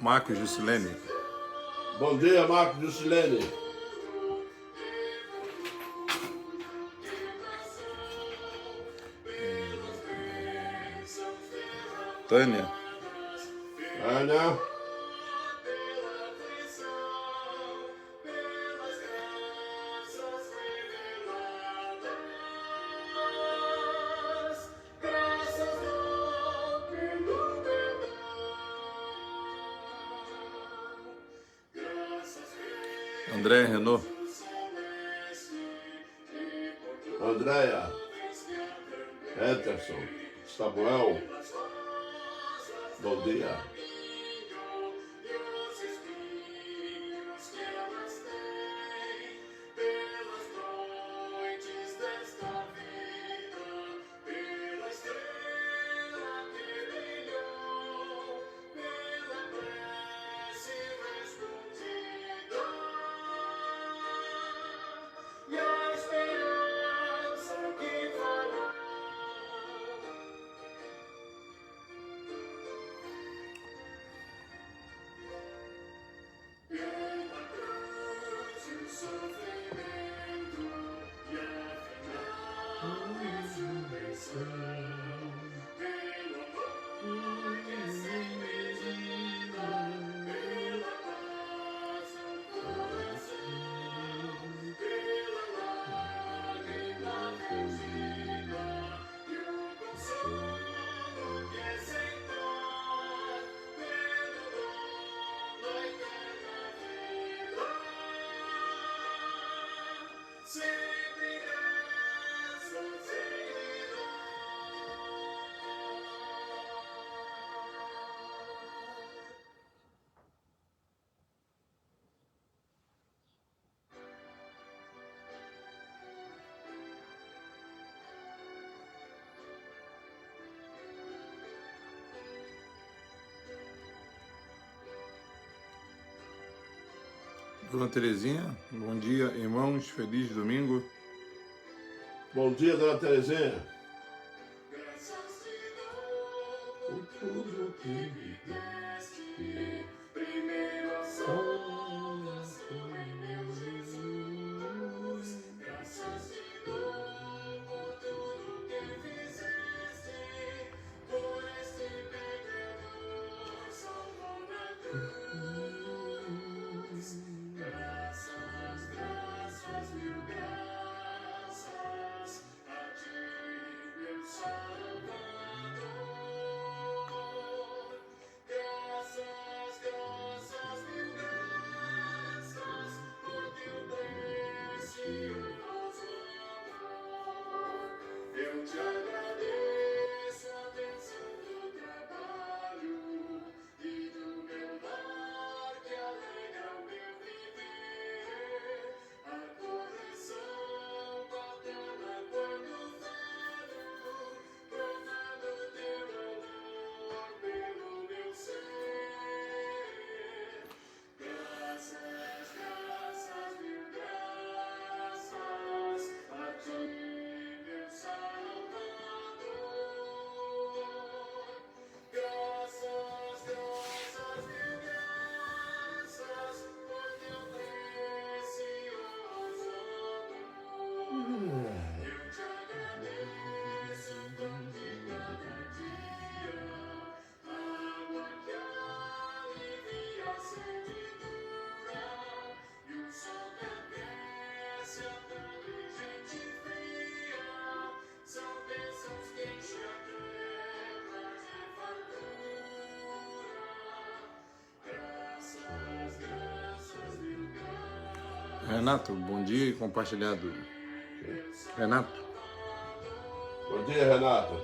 Marcos Juscelene. Bom dia, Marcos Juscelene. Tânia. Ana. André Renault. Andréia. Peterson. Samuel. Bom dia. Dona Terezinha, bom dia, irmãos, feliz domingo. Bom dia, Dona Terezinha. Por tudo que me deste, primeiro a solas foi meu Jesus. Graças te dou por tudo que fizeste, por este pecador salvo na cruz. Graças, graças, mil graças a ti, meu Salvador. Graças, graças, mil graças por teu precioso amor. Eu te agradeço a bênção do trabalho e do meu lar que alegra o meu viver. A correção paterna quando falho, provando teu amor pelo meu ser. Graças, graças, mil graças a ti, meu Salvador. Graças, graças, mil graças por teu precioso amor. Eu te agradeço tanto em cada dia, água que alivia a sede dura, e o sol que aquece a terra e gente fria. São bênçãos que enchem a terra de fartura. Graças, graças, mil graças. Renato, bom dia e compartilhado. Renato. Bom dia, Renato.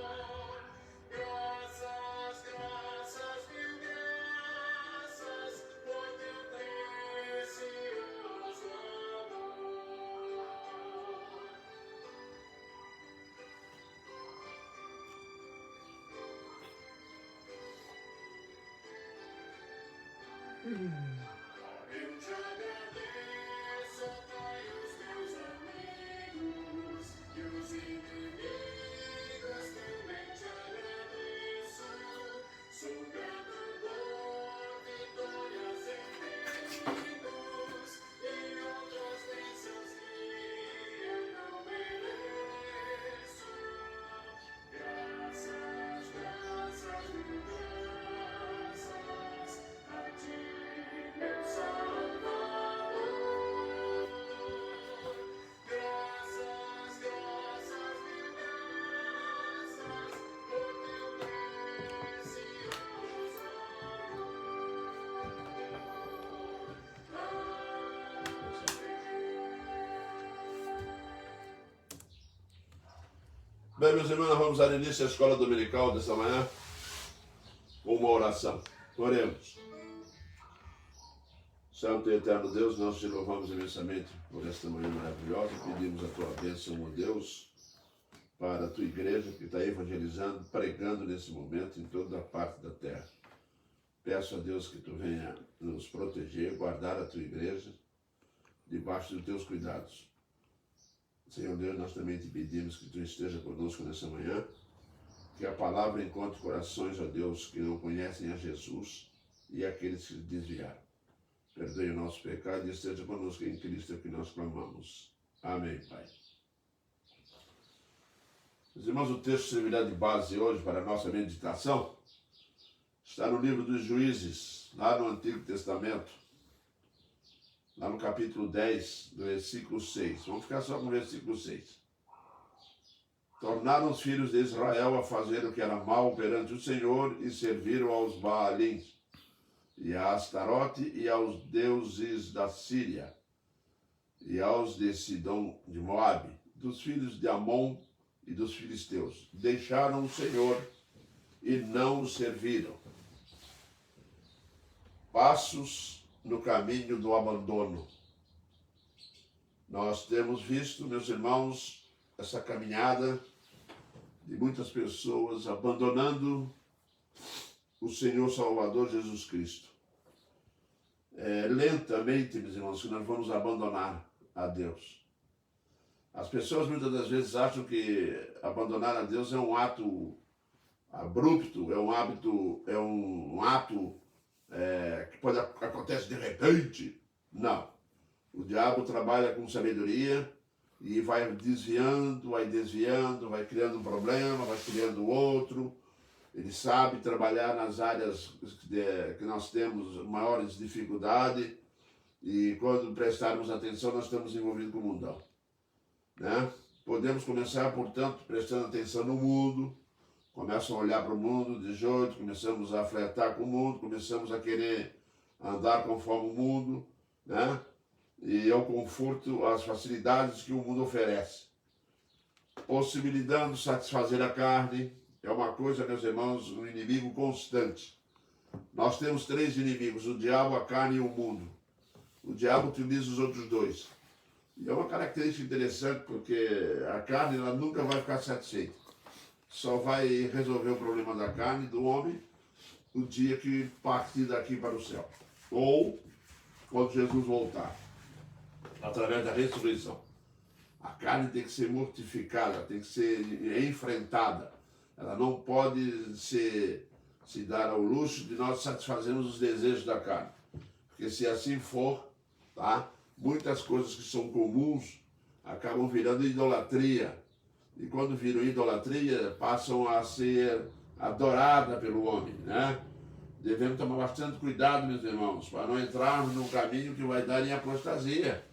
Graças, graças, mil graças por teu precioso amor. Eu te agradeço, Pai, os meus amigos e os inimigos também te agradeço. Sou grato por vitória. Bem, meus irmãos, nós vamos dar início à escola dominical desta manhã com uma oração. Oremos. Santo e eterno Deus, nós te louvamos imensamente por esta manhã maravilhosa. Pedimos a tua bênção, ó Deus, para a tua igreja que está evangelizando, pregando nesse momento em toda a parte da terra. Peço a Deus que tu venha nos proteger, guardar a tua igreja debaixo dos teus cuidados. Senhor Deus, nós também te pedimos que tu esteja conosco nessa manhã, que a palavra encontre corações, ó Deus, que não conhecem a Jesus e aqueles que se desviaram. Perdoe o nosso pecado e esteja conosco em Cristo que nós clamamos. Amém, Pai. Meus irmãos, o texto servirá de base hoje para a nossa meditação. Está no livro dos Juízes, lá no Antigo Testamento, lá no capítulo 10, do versículo 6. Vamos ficar só com o versículo 6. Tornaram os filhos de Israel a fazer o que era mal perante o Senhor e serviram aos Baalins, e a Astarote e aos deuses da Síria, e aos de Sidom de Moabe, dos filhos de Amon e dos filisteus. Deixaram o Senhor e não o serviram. Passos no caminho do abandono. Nós temos visto, meus irmãos, essa caminhada de muitas pessoas abandonando o Senhor Salvador Jesus Cristo. Lentamente, meus irmãos, que nós vamos abandonar a Deus. As pessoas muitas das vezes acham que abandonar a Deus é um ato abrupto, é um ato que pode acontecer de repente. Não. O diabo trabalha com sabedoria e vai desviando, vai criando um problema, vai criando outro. Ele sabe trabalhar nas áreas que nós temos maiores dificuldades e quando prestarmos atenção nós estamos envolvidos com o mundão. Né? Podemos começar, portanto, prestando atenção no mundo, começam a olhar para o mundo de jeito, começamos a flertar com o mundo, começamos a querer andar conforme o mundo, né? E é o conforto, as facilidades que o mundo oferece. Possibilitando satisfazer a carne, é uma coisa, meus irmãos, um inimigo constante. Nós temos três inimigos, o diabo, a carne e o mundo. O diabo utiliza os outros dois. E é uma característica interessante, porque a carne ela nunca vai ficar satisfeita. Só vai resolver o problema da carne, do homem, o dia que partir daqui para o céu. Ou quando Jesus voltar, através da ressurreição. A carne tem que ser mortificada, tem que ser enfrentada. Ela não pode se dar ao luxo de nós satisfazermos os desejos da carne. Porque se assim for, tá? Muitas coisas que são comuns acabam virando idolatria. E quando viram idolatria, passam a ser adorada pelo homem, né? Devemos tomar bastante cuidado, meus irmãos, para não entrarmos num caminho que vai dar em apostasia.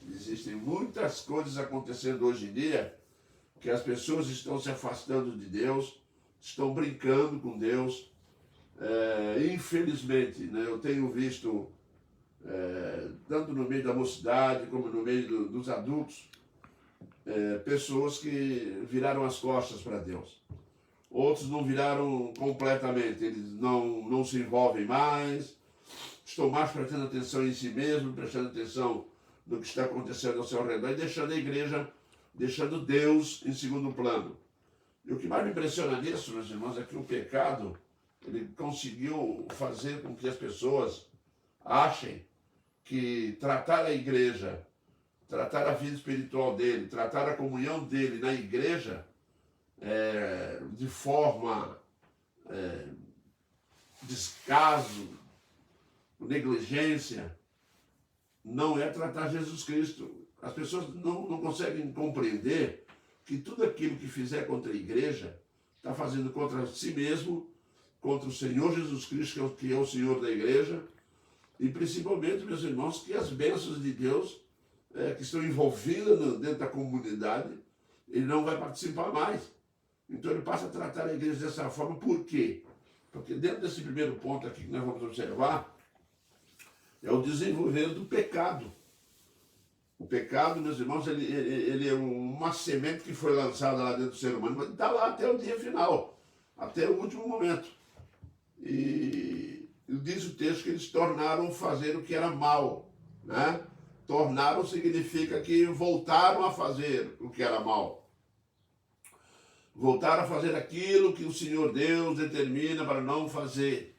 Existem muitas coisas acontecendo hoje em dia que as pessoas estão se afastando de Deus, estão brincando com Deus. Infelizmente, né, eu tenho visto, tanto no meio da mocidade como no meio dos adultos, pessoas que viraram as costas para Deus. Outros não viraram completamente, eles não se envolvem mais, estão mais prestando atenção em si mesmo, prestando atenção no que está acontecendo ao seu redor e deixando a igreja, deixando Deus em segundo plano. E o que mais me impressiona nisso, meus irmãos, é que o pecado, ele conseguiu fazer com que as pessoas achem que tratar a igreja, tratar a vida espiritual dele, tratar a comunhão dele na igreja, de forma descaso, negligência, não é tratar Jesus Cristo. As pessoas não conseguem compreender que tudo aquilo que fizer contra a igreja está fazendo contra si mesmo, contra o Senhor Jesus Cristo, que é o Senhor da igreja, e principalmente, meus irmãos, que as bênçãos de Deus que estão envolvidas dentro da comunidade, ele não vai participar mais. Então ele passa a tratar a igreja dessa forma. Por quê? Porque dentro desse primeiro ponto aqui que nós vamos observar, é o desenvolvimento do pecado. O pecado, meus irmãos, ele é uma semente que foi lançada lá dentro do ser humano, mas está lá até o dia final, até o último momento. E diz o texto que eles tornaram fazer o que era mal, né? Tornaram significa que voltaram a fazer o que era mal. Voltaram a fazer aquilo que o Senhor Deus determina para não fazer.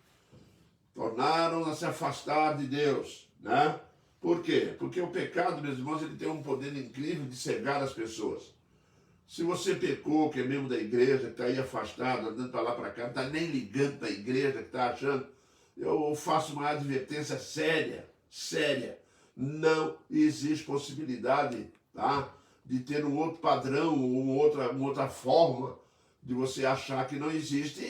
Tornaram a se afastar de Deus, né? Por quê? Porque o pecado, meus irmãos, ele tem um poder incrível de cegar as pessoas. Se você pecou, que é membro da igreja, que está aí afastado, andando para lá para cá, não está nem ligando para a igreja, que está achando, eu faço uma advertência séria, séria. Não existe possibilidade, tá, de ter um outro padrão, uma outra forma de você achar que não existe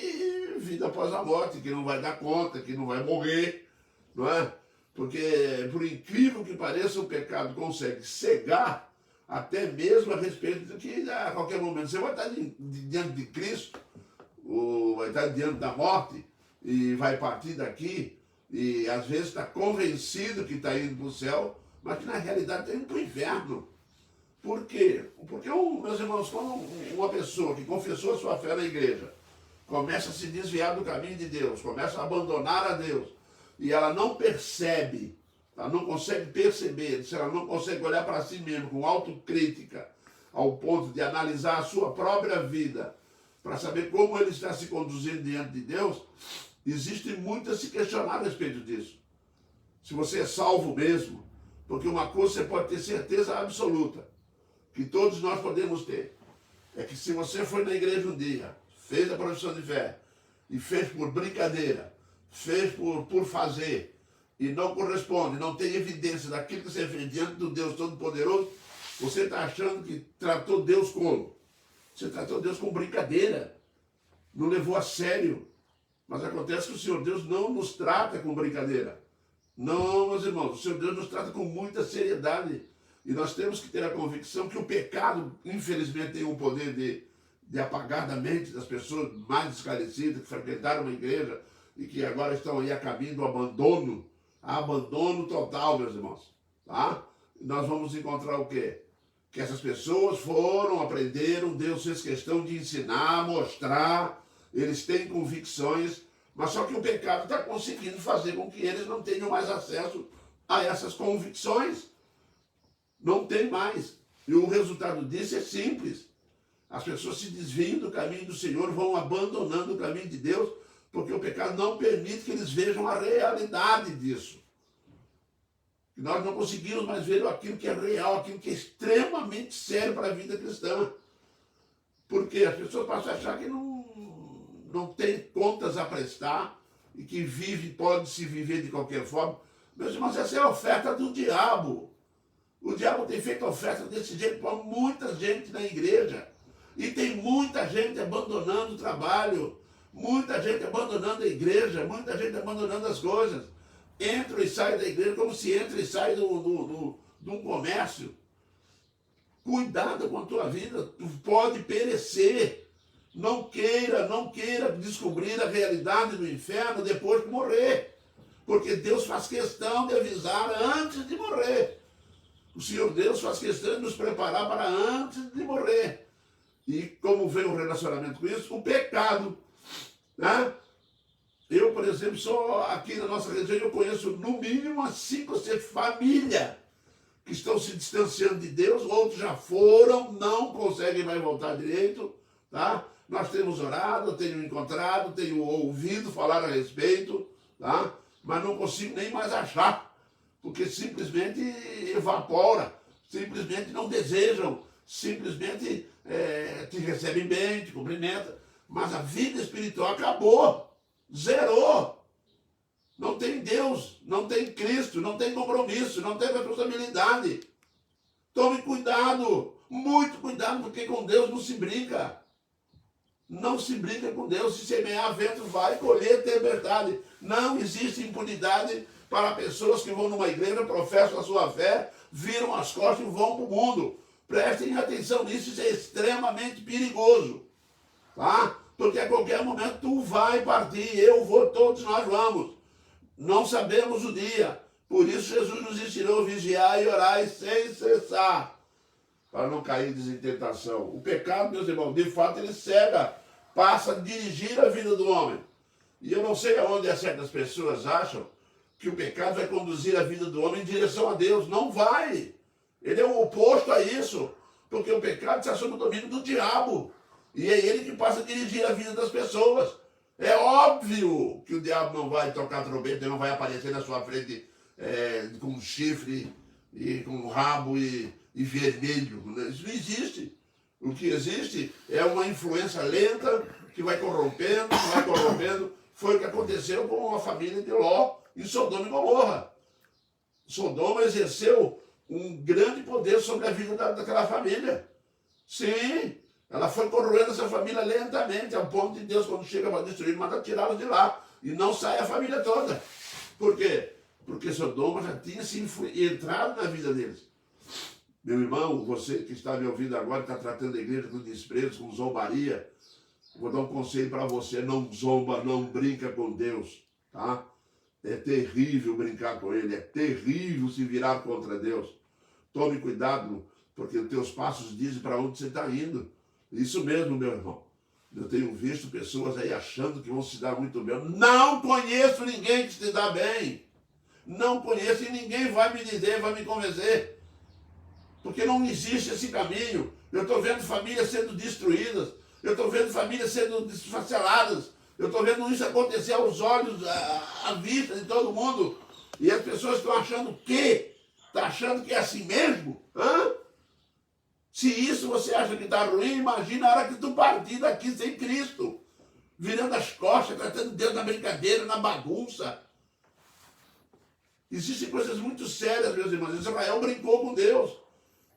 vida após a morte, que não vai dar conta, que não vai morrer, não é? Porque, por incrível que pareça, o pecado consegue cegar até mesmo a respeito de que a qualquer momento você vai estar diante de Cristo, ou vai estar diante da morte, e vai partir daqui, e às vezes está convencido que está indo para o céu, mas que na realidade está indo para o inferno. Por quê? Porque, meus irmãos, quando uma pessoa que confessou a sua fé na igreja começa a se desviar do caminho de Deus, começa a abandonar a Deus, e ela não percebe, ela não consegue perceber, se ela não consegue olhar para si mesma com autocrítica, ao ponto de analisar a sua própria vida, para saber como ele está se conduzindo diante de Deus, existe muito a se questionar a respeito disso. Se você é salvo mesmo, porque uma coisa você pode ter certeza absoluta, que todos nós podemos ter, é que se você foi na igreja um dia, fez a profissão de fé, e fez por brincadeira, fez por fazer, e não corresponde, não tem evidência daquilo que você fez diante do Deus Todo-Poderoso, você está achando que tratou Deus como? Você tratou Deus com brincadeira, não levou a sério. Mas acontece que o Senhor Deus não nos trata com brincadeira. Não, meus irmãos, o Senhor Deus nos trata com muita seriedade. E nós temos que ter a convicção que o pecado, infelizmente, tem um poder de apagar da mente das pessoas mais esclarecidas, que frequentaram uma igreja e que agora estão aí a caminho do abandono total, meus irmãos. Tá? E nós vamos encontrar o quê? Que essas pessoas foram, aprenderam, Deus fez questão de ensinar, mostrar, eles têm convicções, mas só que o pecado está conseguindo fazer com que eles não tenham mais acesso a essas convicções. Não tem mais. E o resultado disso é simples. As pessoas se desviam do caminho do Senhor, vão abandonando o caminho de Deus, porque o pecado não permite que eles vejam a realidade disso. E nós não conseguimos mais ver aquilo que é real, aquilo que é extremamente sério para a vida cristã. Porque as pessoas passam a achar que não tem contas a prestar e que pode se viver de qualquer forma. Meus irmãos, essa é a oferta do diabo. O diabo tem feito oferta desse jeito para muita gente na igreja. E tem muita gente abandonando o trabalho, muita gente abandonando a igreja, muita gente abandonando as coisas. Entra e sai da igreja como se entra e sai de um comércio. Cuidado com a tua vida, tu pode perecer. Não queira descobrir a realidade do inferno depois de morrer. Porque Deus faz questão de avisar antes de morrer. O Senhor Deus faz questão de nos preparar para antes de morrer. E como vem o relacionamento com isso? O pecado. Né? Eu, por exemplo, sou aqui na nossa região, eu conheço no mínimo umas 5 ou 6 famílias que estão se distanciando de Deus, outros já foram, não conseguem mais voltar direito, tá? Nós temos orado, tenho encontrado, tenho ouvido falar a respeito, tá? Mas não consigo nem mais achar, porque simplesmente evapora, simplesmente não desejam, simplesmente te recebem bem, te cumprimentam, mas a vida espiritual acabou. Zerou. Não tem Deus, não tem Cristo, não tem compromisso, não tem responsabilidade. Tome cuidado, muito cuidado, porque com Deus não se brinca. Não se brinca com Deus. Se semear, vento vai, colher tempestade. Não existe impunidade para pessoas que vão numa igreja, professam a sua fé, viram as costas e vão para o mundo. Prestem atenção nisso, isso é extremamente perigoso. Tá? Porque a qualquer momento tu vai partir, eu vou, todos nós vamos. Não sabemos o dia. Por isso Jesus nos ensinou a vigiar e orar sem cessar, para não cair em tentação. O pecado, meus irmãos, de fato ele cega, passa a dirigir a vida do homem. E eu não sei aonde certas pessoas acham que o pecado vai conduzir a vida do homem em direção a Deus. Não vai. Ele é o oposto a isso. Porque o pecado está sob o domínio do diabo. E é ele que passa a dirigir a vida das pessoas. É óbvio que o diabo não vai tocar trombeta, ele não vai aparecer na sua frente com um chifre e com um rabo e vermelho. Isso não existe. O que existe é uma influência lenta que vai corrompendo, Foi o que aconteceu com a família de Ló em Sodoma e Gomorra. Sodoma exerceu um grande poder sobre a vida daquela família. Sim, ela foi corroendo essa família lentamente, ao ponto de Deus, quando chega para destruir, manda tirá-los de lá. E não sai a família toda. Por quê? Porque Sodoma já tinha entrado na vida deles. Meu irmão, você que está me ouvindo agora, está tratando a igreja com desprezo, com zombaria, vou dar um conselho para você: não zomba, não brinca com Deus, tá? É terrível brincar com Ele, é terrível se virar contra Deus. Tome cuidado, porque os teus passos dizem para onde você está indo. Isso mesmo, meu irmão. Eu tenho visto pessoas aí achando que vão se dar muito bem. Não conheço ninguém que se dá bem. Não conheço e ninguém vai me dizer, vai me convencer. Porque não existe esse caminho. Eu estou vendo famílias sendo destruídas. Eu estou vendo famílias sendo desfaceladas. Eu estou vendo isso acontecer aos olhos, à vista de todo mundo. E as pessoas estão achando que? Está achando que é assim mesmo? Hã? Se isso você acha que está ruim, imagina a hora que tu partir daqui sem Cristo. Virando as costas, tratando Deus na brincadeira, na bagunça. Existem coisas muito sérias, meus irmãos. Israel brincou com Deus.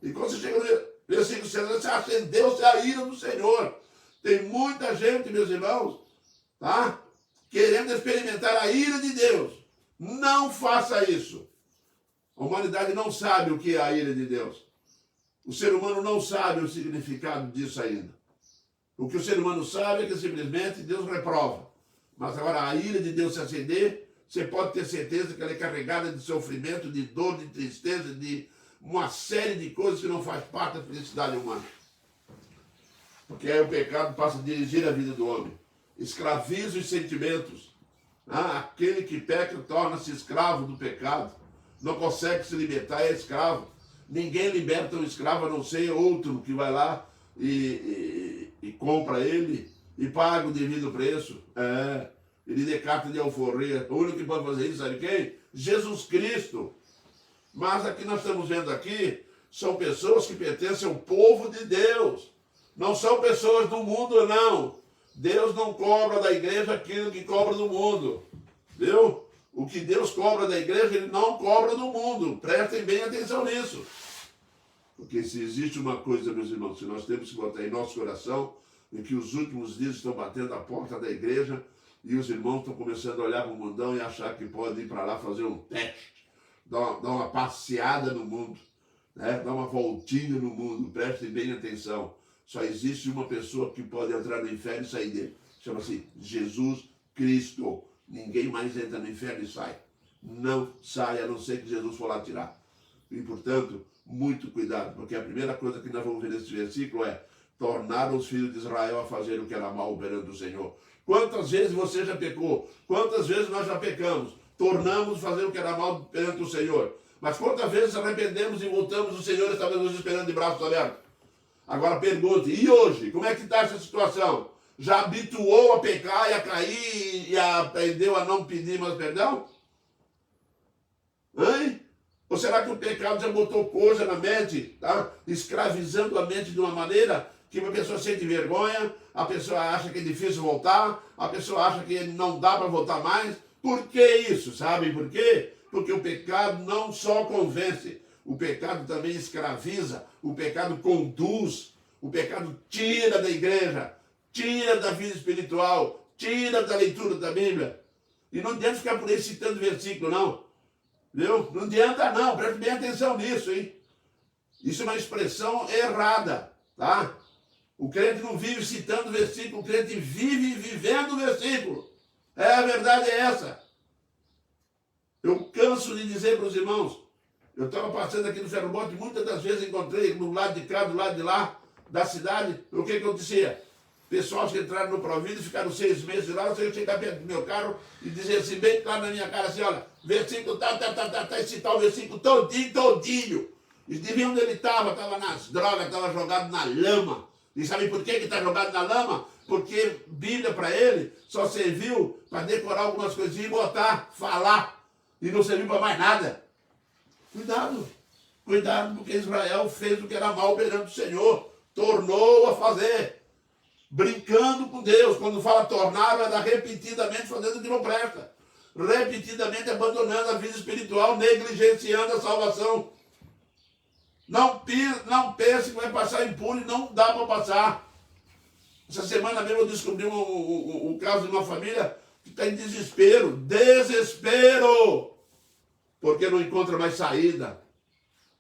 E quando você chega no versículo 6, você acendeu-se a ira do Senhor. Tem muita gente, meus irmãos, tá? Querendo experimentar a ira de Deus. Não faça isso. A humanidade não sabe o que é a ira de Deus. O ser humano não sabe o significado disso ainda. O que o ser humano sabe é que simplesmente Deus reprova. Mas agora a ira de Deus se acender, você pode ter certeza que ela é carregada de sofrimento, de dor, de tristeza, de uma série de coisas que não faz parte da felicidade humana. Porque aí o pecado passa a dirigir a vida do homem. Escraviza os sentimentos. Aquele que peca torna-se escravo do pecado. Não consegue se libertar, é escravo. Ninguém liberta um escravo a não ser outro que vai lá e compra ele e paga o devido preço. Ele dê carta de alforria. O único que pode fazer isso, sabe quem? Jesus Cristo. Mas aqui nós estamos vendo aqui, são pessoas que pertencem ao povo de Deus. Não são pessoas do mundo, não. Deus não cobra da igreja aquilo que cobra do mundo. Viu? O que Deus cobra da igreja, Ele não cobra do mundo. Prestem bem atenção nisso. Porque se existe uma coisa, meus irmãos, que nós temos que botar em nosso coração, é que os últimos dias estão batendo a porta da igreja e os irmãos estão começando a olhar para o mundão e achar que podem ir para lá fazer um teste. Dar uma passeada no mundo, né? Dar uma voltinha no mundo. Prestem bem atenção. Só existe uma pessoa que pode entrar no inferno e sair dele. Chama-se Jesus Cristo. Ninguém mais entra no inferno e sai. Não sai, a não ser que Jesus for lá tirar. E, portanto, muito cuidado, porque a primeira coisa que nós vamos ver nesse versículo é: tornaram os filhos de Israel a fazer o que era mal perante o Senhor. Quantas vezes você já pecou? Quantas vezes nós já pecamos? Tornamos fazer o que era mal perante o Senhor. Mas quantas vezes arrependemos e voltamos, o Senhor estava nos esperando de braços abertos? Agora pergunte, e hoje? Como é que está essa situação? Já habituou a pecar e a cair e aprendeu a não pedir mais perdão? Hein? Ou será que o pecado já botou coisa na mente, tá? Escravizando a mente de uma maneira que a pessoa sente vergonha, a pessoa acha que é difícil voltar, a pessoa acha que não dá para voltar mais? Por que isso? Sabe por quê? Porque o pecado não só convence, o pecado também escraviza, o pecado conduz, o pecado tira da igreja, tira da vida espiritual, tira da leitura da Bíblia. E não adianta ficar por aí citando versículo, não. Viu? Não adianta não, preste bem atenção nisso, hein? Isso é uma expressão errada, tá? O crente não vive citando versículo, o crente vive vivendo o versículo. A verdade é essa. Eu canso de dizer para os irmãos, eu estava passando aqui no ferrobote, muitas das vezes encontrei do lado de cá, do lado de lá, da cidade, o que acontecia? Pessoas que entraram no Provida e ficaram 6 meses lá, eu chegar perto do meu carro e dizer assim, bem claro na minha cara, assim, olha, versículo esse tal versículo todinho. Eles deviam onde ele estava nas drogas, estava jogado na lama. E sabe por que está jogado na lama? Porque Bíblia para ele só serviu para decorar algumas coisinhas e botar, falar, e não serviu para mais nada. Cuidado, porque Israel fez o que era mal perante o Senhor, tornou a fazer, brincando com Deus. Quando fala tornar, vai dar repetidamente fazendo o que não presta, repetidamente abandonando a vida espiritual, negligenciando a salvação. Não pense que vai passar impune, não dá para passar. Essa semana mesmo eu descobri um caso de uma família que está em desespero, porque não encontra mais saída.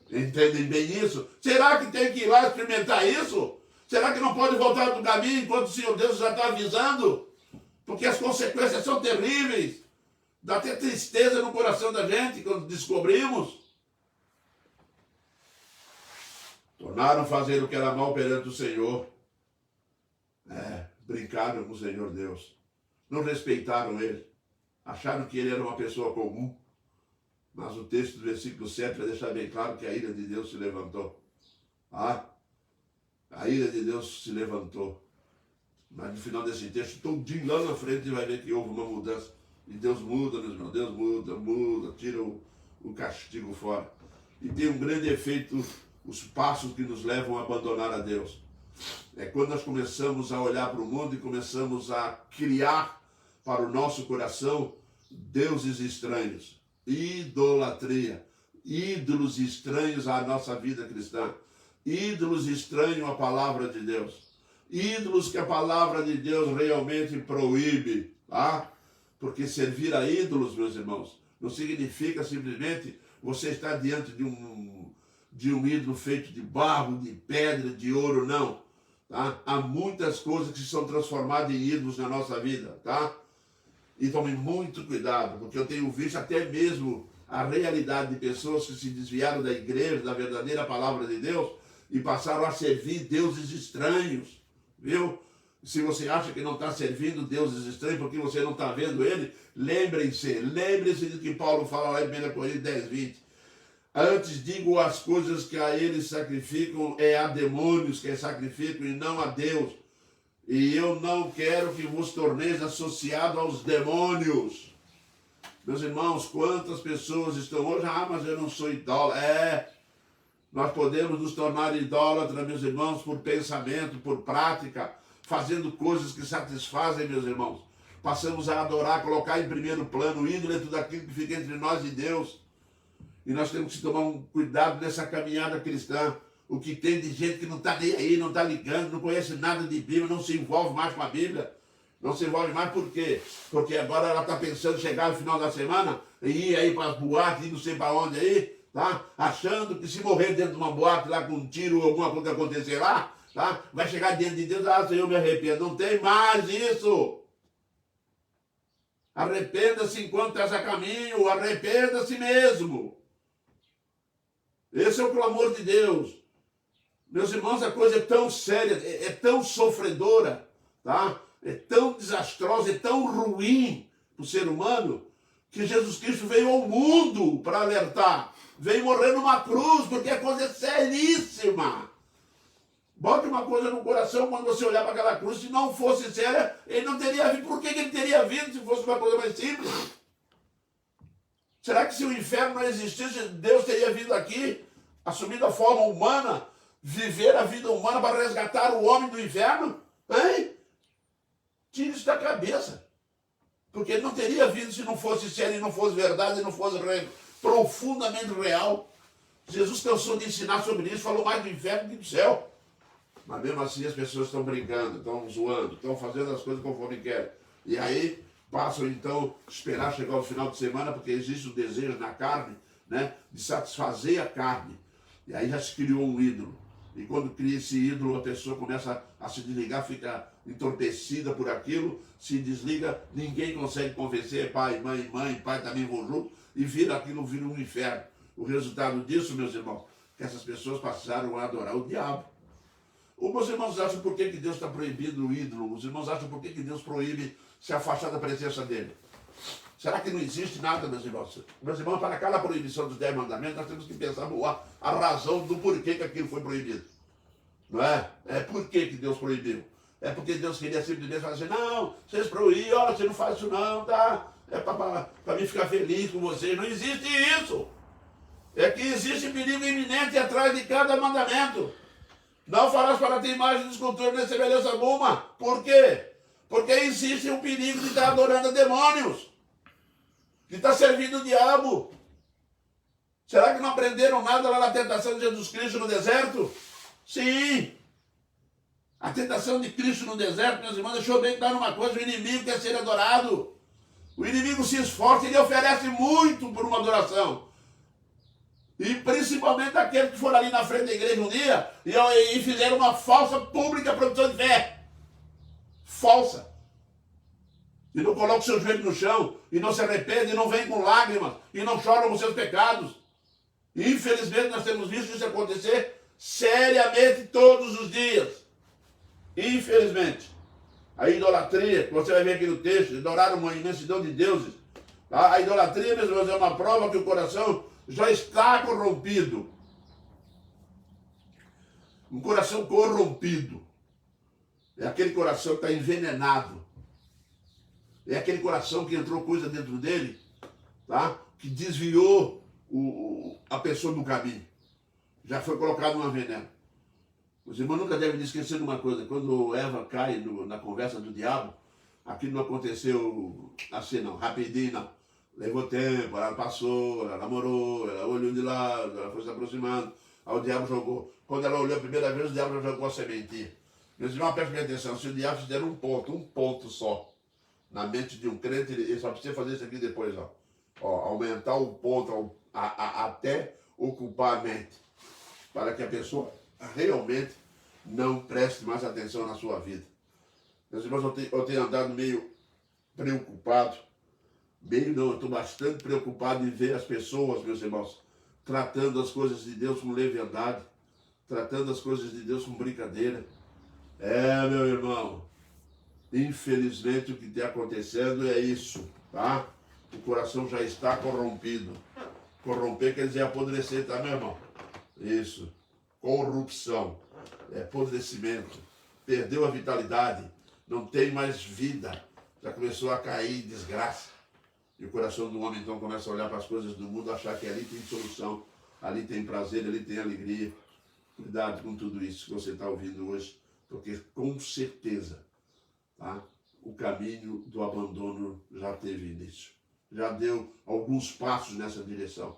Entendem bem isso? Será que tem que ir lá experimentar isso? Será que não pode voltar do caminho enquanto o Senhor Deus já está avisando? Porque as consequências são terríveis. Dá até tristeza no coração da gente quando descobrimos. Tornaram fazer o que era mal perante o Senhor. Brincaram com o Senhor Deus. Não respeitaram Ele. Acharam que Ele era uma pessoa comum. Mas o texto do versículo 7 vai deixar bem claro que a ira de Deus se levantou. A ira de Deus se levantou. Mas no final desse texto, todinho lá na frente, vai ver que houve uma mudança. E Deus muda, meus irmãos. Deus muda, tira o castigo fora. E tem um grande efeito, os passos que nos levam a abandonar a Deus. É quando nós começamos a olhar para o mundo e começamos a criar para o nosso coração deuses estranhos, idolatria, ídolos estranhos à nossa vida cristã, ídolos estranhos à palavra de Deus, ídolos que a palavra de Deus realmente proíbe, tá? Porque servir a ídolos, meus irmãos, não significa simplesmente você estar diante de um ídolo feito de barro, de pedra, de ouro, não. Tá? Há muitas coisas que são transformadas em ídolos na nossa vida, tá? E tome muito cuidado, porque eu tenho visto até mesmo a realidade de pessoas que se desviaram da igreja, da verdadeira palavra de Deus, e passaram a servir deuses estranhos, viu? Se você acha que não está servindo deuses estranhos porque você não está vendo ele, lembre-se do que Paulo fala lá em 1 Coríntios 10, 20. Antes digo as coisas que a eles sacrificam, a demônios que sacrificam e não a Deus. E eu não quero que vos torneis associados aos demônios. Meus irmãos, quantas pessoas estão hoje, mas eu não sou idólatra. Nós podemos nos tornar idólatras, meus irmãos, por pensamento, por prática, fazendo coisas que satisfazem, meus irmãos. Passamos a adorar, colocar em primeiro plano o ídolo é tudo aquilo que fica entre nós e Deus. E nós temos que tomar um cuidado nessa caminhada cristã. O que tem de gente que não está nem aí, não está ligando, não conhece nada de Bíblia, não se envolve mais com a Bíblia. Não se envolve mais por quê? Porque agora ela está pensando em chegar no final da semana e ir aí para as boates, e não sei para onde aí, tá? Achando que se morrer dentro de uma boate lá com um tiro ou alguma coisa acontecer lá, tá? Vai chegar diante de Deus, Senhor, me arrependo. Não tem mais isso. Arrependa-se enquanto estás a caminho, arrependa-se mesmo. Esse é o clamor de Deus. Meus irmãos, a coisa é tão séria, é tão sofredora, tá? É tão desastrosa, é tão ruim para o ser humano, que Jesus Cristo veio ao mundo para alertar. Veio morrer numa cruz, porque a coisa é seríssima. Bote uma coisa no coração quando você olhar para aquela cruz. Se não fosse séria, ele não teria vindo. Por que ele teria vindo se fosse uma coisa mais simples? Será que se o inferno não existisse, Deus teria vindo aqui, assumindo a forma humana, viver a vida humana para resgatar o homem do inferno? Hein? Tire isso da cabeça. Porque ele não teria vindo se não fosse sério, não fosse verdade, não fosse profundamente real. Jesus cansou de ensinar sobre isso, falou mais do inferno que do céu. Mas mesmo assim as pessoas estão brincando, estão zoando, estão fazendo as coisas conforme querem. E aí passam então a esperar chegar o final de semana, porque existe um desejo na carne, né, de satisfazer a carne. E aí já se criou um ídolo. E quando cria esse ídolo, a pessoa começa a se desligar, fica entorpecida por aquilo, se desliga, ninguém consegue convencer, pai, pai também vão junto, e aquilo vira um inferno. O resultado disso, meus irmãos, que essas pessoas passaram a adorar o diabo. Os irmãos acham por que Deus está proibindo o ídolo? Os irmãos acham por que Deus proíbe se afastar da presença dele? Será que não existe nada, meus irmãos? Meus irmãos, para cada proibição dos 10 mandamentos, nós temos que pensar a razão do porquê que aquilo foi proibido. Não é? É por que Deus proibiu? É porque Deus queria simplesmente falar assim, não, vocês proíbem, olha, você não faz isso não, tá? É para mim ficar feliz com vocês. Não existe isso. É que existe perigo iminente atrás de cada mandamento. Não farás para ti imagem de escultura nem semelhança alguma. Por quê? Porque existe um perigo de estar adorando demônios. De estar servindo o diabo. Será que não aprenderam nada lá na tentação de Jesus Cristo no deserto? Sim. A tentação de Cristo no deserto, meus irmãos, deixou bem claro uma coisa, o inimigo quer ser adorado. O inimigo se esforça e ele oferece muito por uma adoração. E principalmente aqueles que foram ali na frente da igreja um dia e fizeram uma falsa pública profissão de fé. Falsa. E não colocam seu joelho no chão, e não se arrependem, e não vêm com lágrimas, e não choram os seus pecados. E infelizmente nós temos visto isso acontecer seriamente todos os dias. Infelizmente. A idolatria, que você vai ver aqui no texto, adoraram uma imensidão de deuses. A idolatria, meus irmãos, é uma prova que o coração já está corrompido. Um coração corrompido. É aquele coração que está envenenado. É aquele coração que entrou coisa dentro dele, tá? Que desviou a pessoa do caminho. Já foi colocado um veneno. Os irmãos nunca devem esquecer de uma coisa. Quando Eva cai na conversa do diabo, aquilo não aconteceu assim não, rapidinho não. Levou tempo, ela passou, ela namorou, ela olhou de lado, ela foi se aproximando. Aí o diabo jogou. Quando ela olhou a primeira vez, o diabo já jogou a sementinha. Meus irmãos, prestem atenção, se o diabo fizer um ponto só, na mente de um crente, ele só precisa fazer isso aqui depois, ó. Aumentar o ponto até ocupar a mente, para que a pessoa realmente não preste mais atenção na sua vida. Meus irmãos, eu tenho andado meio preocupado, eu estou bastante preocupado em ver as pessoas, meus irmãos, tratando as coisas de Deus com leviandade, tratando as coisas de Deus com brincadeira. Meu irmão, infelizmente o que está acontecendo é isso, tá? O coração já está corrompido. Corromper quer dizer apodrecer, tá, meu irmão? Isso. Corrupção. Apodrecimento. Perdeu a vitalidade. Não tem mais vida. Já começou a cair em desgraça. E o coração do homem então começa a olhar para as coisas do mundo, achar que ali tem solução, ali tem prazer, ali tem alegria. Cuidado com tudo isso que você está ouvindo hoje, porque com certeza, tá, o caminho do abandono já teve início. Já deu alguns passos nessa direção.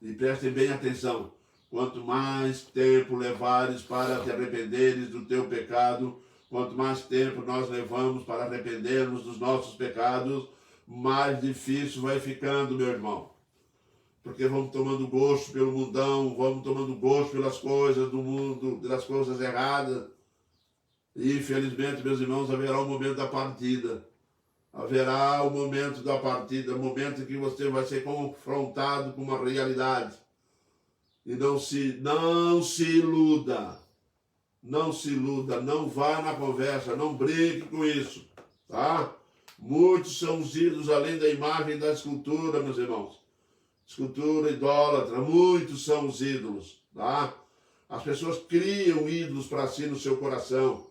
E prestem bem atenção, quanto mais tempo levares para te arrependeres do teu pecado, quanto mais tempo nós levamos para arrependermos dos nossos pecados, mais difícil vai ficando, meu irmão. Porque vamos tomando gosto pelo mundão, vamos tomando gosto pelas coisas do mundo, pelas coisas erradas. E infelizmente, meus irmãos, haverá o momento da partida. Haverá o momento da partida, o momento em que você vai ser confrontado com uma realidade. E não se iluda. Não se iluda, não vá na conversa, não brinque com isso, tá? Muitos são os ídolos além da imagem da escultura, meus irmãos. Escultura idólatra, muitos são os ídolos, tá? As pessoas criam ídolos para si no seu coração.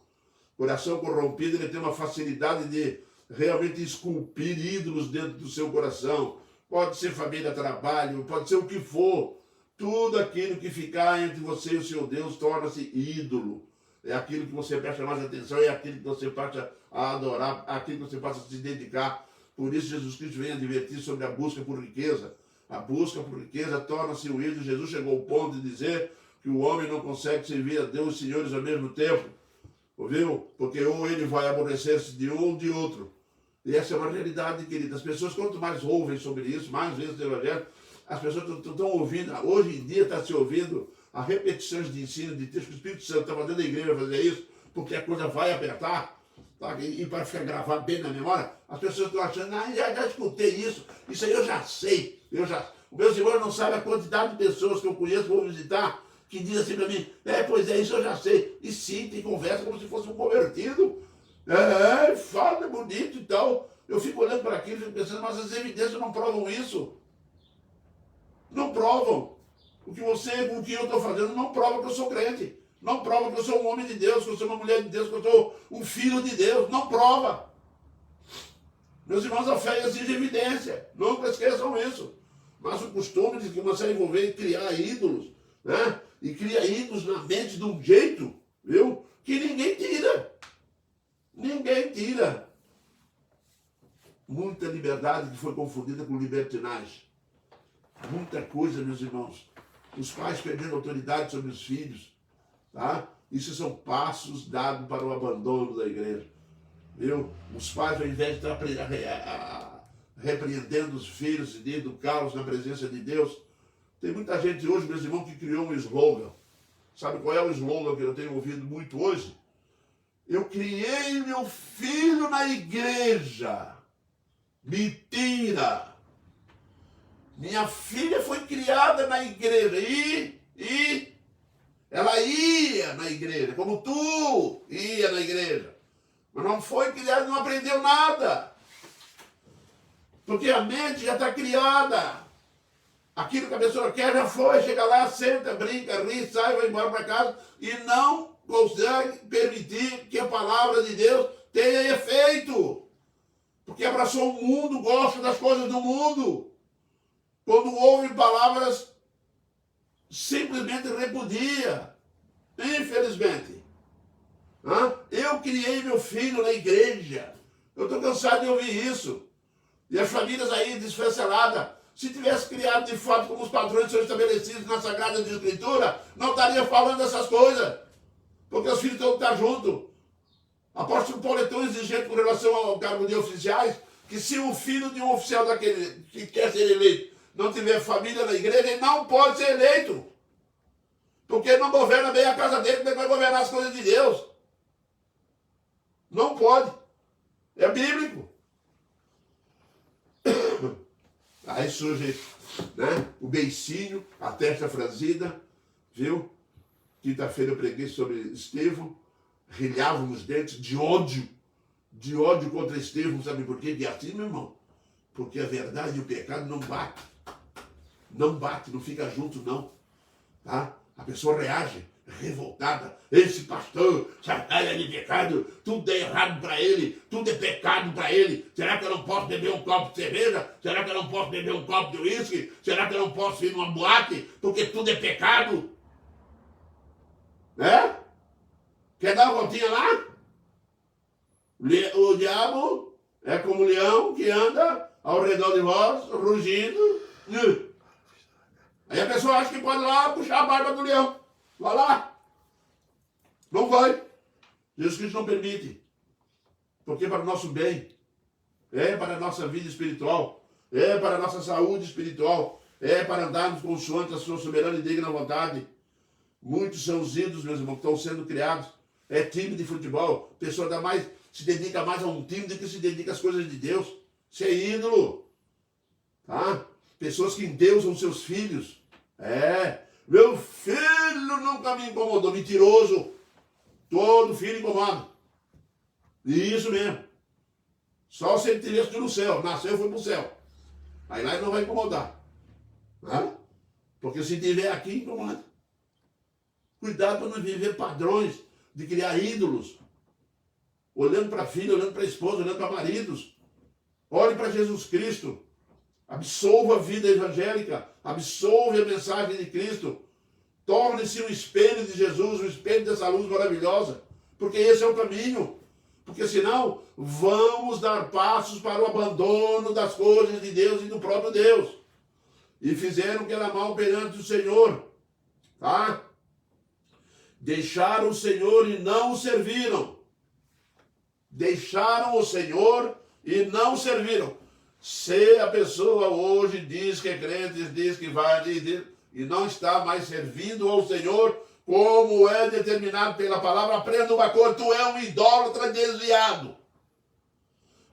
Coração corrompido, ele tem uma facilidade de realmente esculpir ídolos dentro do seu coração. Pode ser família, trabalho, pode ser o que for. Tudo aquilo que ficar entre você e o seu Deus torna-se ídolo. É aquilo que você presta mais atenção, é aquilo que você passa a adorar, aquilo que você passa a se dedicar. Por isso Jesus Cristo vem advertir sobre a busca por riqueza. A busca por riqueza torna-se um ídolo. Jesus chegou ao ponto de dizer que o homem não consegue servir a Deus e senhores ao mesmo tempo. Ouviu? Porque ou ele vai aborrecer-se de um ou de outro. E essa é uma realidade, querida. As pessoas, quanto mais ouvem sobre isso, mais vezes o Evangelho, as pessoas estão ouvindo, hoje em dia está se ouvindo as repetições de ensino, de texto que o Espírito Santo está fazendo a igreja fazer isso, porque a coisa vai apertar. Tá? E para ficar gravado bem na memória, as pessoas estão achando, já escutei isso aí eu já sei. Os meus irmãos não sabem a quantidade de pessoas que eu conheço, vou visitar, que dizem assim para mim, pois é, isso eu já sei. E cita e conversa como se fosse um convertido. Fala bonito e tal. Eu fico olhando para aquilo e fico pensando, mas as evidências não provam isso. Não provam. O que eu estou fazendo não prova que eu sou crente. Não prova que eu sou um homem de Deus, que eu sou uma mulher de Deus, que eu sou um filho de Deus. Não prova. Meus irmãos, a fé exige evidência. Nunca esqueçam isso. Mas o costume de começar a envolver e criar ídolos, né? E cria ídolos na mente de um jeito, viu? Que ninguém tira. Ninguém tira. Muita liberdade que foi confundida com libertinagem. Muita coisa, meus irmãos. Os pais perdendo autoridade sobre os filhos. Tá? Isso são passos dados para o abandono da igreja. Viu? Os pais, ao invés de estar repreendendo os filhos e de educá-los na presença de Deus, tem muita gente hoje, meus irmãos, que criou um slogan. Sabe qual é o slogan que eu tenho ouvido muito hoje? Eu criei meu filho na igreja. Mentira! Minha filha foi criada na igreja e ela ia na igreja, como tu ia na igreja. Mas não foi criada, não aprendeu nada. Porque a mente já está criada. Aquilo que a pessoa quer já foi, chega lá, senta, brinca, ri, sai, vai embora para casa e não consegue permitir que a palavra de Deus tenha efeito. Porque abraçou o mundo, gosta das coisas do mundo. Quando ouve palavras, simplesmente repudia. Infelizmente. Eu criei meu filho na igreja. Eu estou cansado de ouvir isso. E as famílias aí desfanceladas, se tivesse criado de fato como os padrões são estabelecidos na Sagrada Escritura, não estaria falando dessas coisas. Porque os filhos têm que estar juntos. Apóstolo Paulo é tão exigente com relação ao cargo de oficiais, que se o filho de um oficial daquele que quer ser eleito não tiver família na igreja, ele não pode ser eleito. Porque ele não governa bem a casa dele, como é que vai governar as coisas de Deus? Não pode. É bíblico. Aí surge, né, o beicinho, a testa franzida, viu? Quinta-feira eu preguei sobre Estevão, rilhavam os dentes de ódio contra Estevão, sabe por quê? E assim, meu irmão, porque a verdade e o pecado não bate. Não bate, não fica junto, não. Tá? A pessoa reage, revoltada. Esse pastor, sacanagem de pecado, tudo é errado para ele, tudo é pecado para ele. Será que eu não posso beber um copo de cerveja? Será que eu não posso beber um copo de uísque? Será que eu não posso ir numa boate? Porque tudo é pecado. Quer dar uma voltinha lá? O diabo é como um leão que anda ao redor de vós, rugindo. Aí a pessoa acha que pode ir lá puxar a barba do leão. Vai lá. Não vai. Jesus Cristo não permite. Porque é para o nosso bem. É para a nossa vida espiritual. É para a nossa saúde espiritual. É para andarmos consoante a sua soberana e digna vontade. Muitos são os ídolos, meus irmãos, que estão sendo criados. É time de futebol. A pessoa se dedica mais a um time do que se dedica às coisas de Deus. Isso é ídolo. Tá? Pessoas que endeusam seus filhos. Meu filho nunca me incomodou. Mentiroso. Todo filho incomoda. Isso mesmo. Só se ele tivesse no céu. Nasceu, foi pro céu. Aí lá ele não vai incomodar. Porque se tiver aqui, incomoda. Cuidado para não viver padrões de criar ídolos. Olhando para filho, olhando para esposa, olhando para maridos. Olhe para Jesus Cristo. Absolva a vida evangélica. Absolve a mensagem de Cristo. Torne-se um espelho de Jesus, um espelho dessa luz maravilhosa. Porque esse é o caminho. Porque senão, vamos dar passos para o abandono das coisas de Deus e do próprio Deus. E fizeram que era mal perante o Senhor. Tá? Deixaram o Senhor e não o serviram. Deixaram o Senhor e não o serviram. Se a pessoa hoje diz que é crente, diz que vai, e não está mais servindo ao Senhor, como é determinado pela palavra, aprenda uma coisa, tu é um idólatra desviado.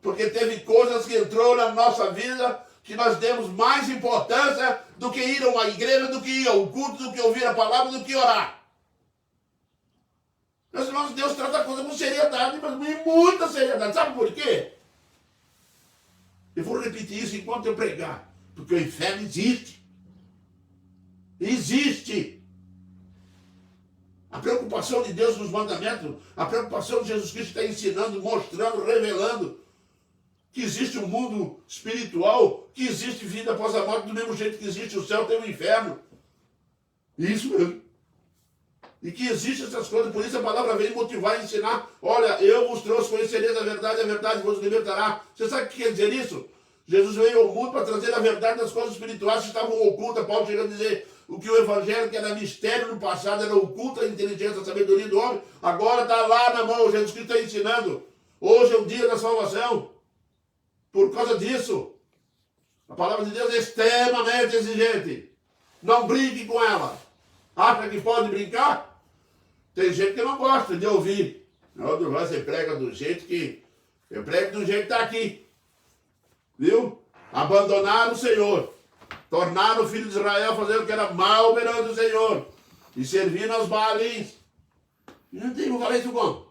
Porque teve coisas que entrou na nossa vida que nós demos mais importância do que ir a uma igreja, do que ir ao culto, do que ouvir a palavra, do que orar. Meus irmãos, Deus trata a coisa com seriedade, mas com muita seriedade. Sabe por quê? Eu vou repetir isso enquanto eu pregar. Porque o inferno existe. Existe. A preocupação de Deus nos mandamentos, a preocupação de Jesus Cristo está ensinando, mostrando, revelando que existe um mundo espiritual, que existe vida após a morte, do mesmo jeito que existe o céu, tem o inferno. Isso mesmo. E que existem essas coisas, por isso a palavra vem motivar e ensinar. Olha, eu vos trouxe, conhecereis a verdade vos libertará. Você sabe o que quer dizer isso? Jesus veio ao mundo para trazer a verdade das coisas espirituais que estavam ocultas. Paulo chegou a dizer o que o evangelho, que era mistério no passado, era oculta a inteligência, a sabedoria do homem, agora está lá na mão. Jesus Cristo está ensinando. Hoje é o dia da salvação. Por causa disso, a palavra de Deus é extremamente exigente. Não brinque com ela. Acha que pode brincar? Tem gente que não gosta de ouvir. Não, você prega do jeito que... Eu prego do jeito que está aqui. Viu? Abandonaram o Senhor. Tornaram o filho de Israel fazendo o que era mal perante o Senhor. E servindo aos Baalins. E não tem, vou falar isso como?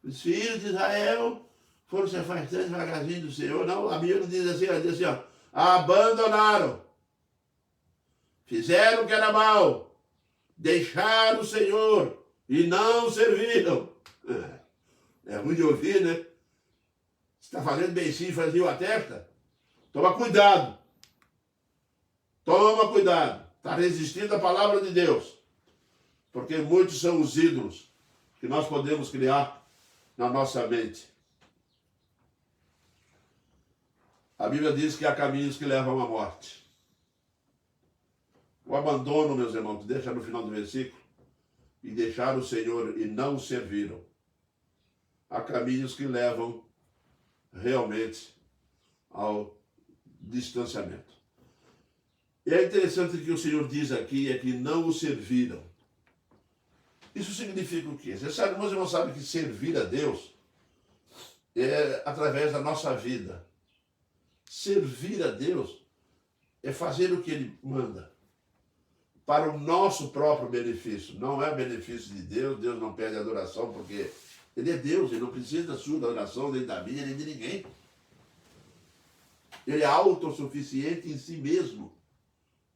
Os filhos de Israel foram se afastando devagarzinho do Senhor. Não, a Bíblia diz assim, ó. Abandonaram. Fizeram o que era mal. Deixaram o Senhor. E não serviram. É ruim de ouvir, né? Você está fazendo beicinho e fazia a testa? Toma cuidado. Toma cuidado. Está resistindo à palavra de Deus. Porque muitos são os ídolos que nós podemos criar na nossa mente. A Bíblia diz que há caminhos que levam à morte. O abandono, meus irmãos, deixa no final do versículo, e deixaram o Senhor e não o serviram. Há caminhos que levam realmente ao distanciamento. E é interessante que o Senhor diz aqui, é que não o serviram. Isso significa o quê? Você sabe, meus irmãos, sabem que servir a Deus é através da nossa vida. Servir a Deus é fazer o que Ele manda, para o nosso próprio benefício. Não é benefício de Deus, Deus não pede adoração, porque Ele é Deus, Ele não precisa da sua adoração, nem da minha, nem de ninguém. Ele é autossuficiente em si mesmo.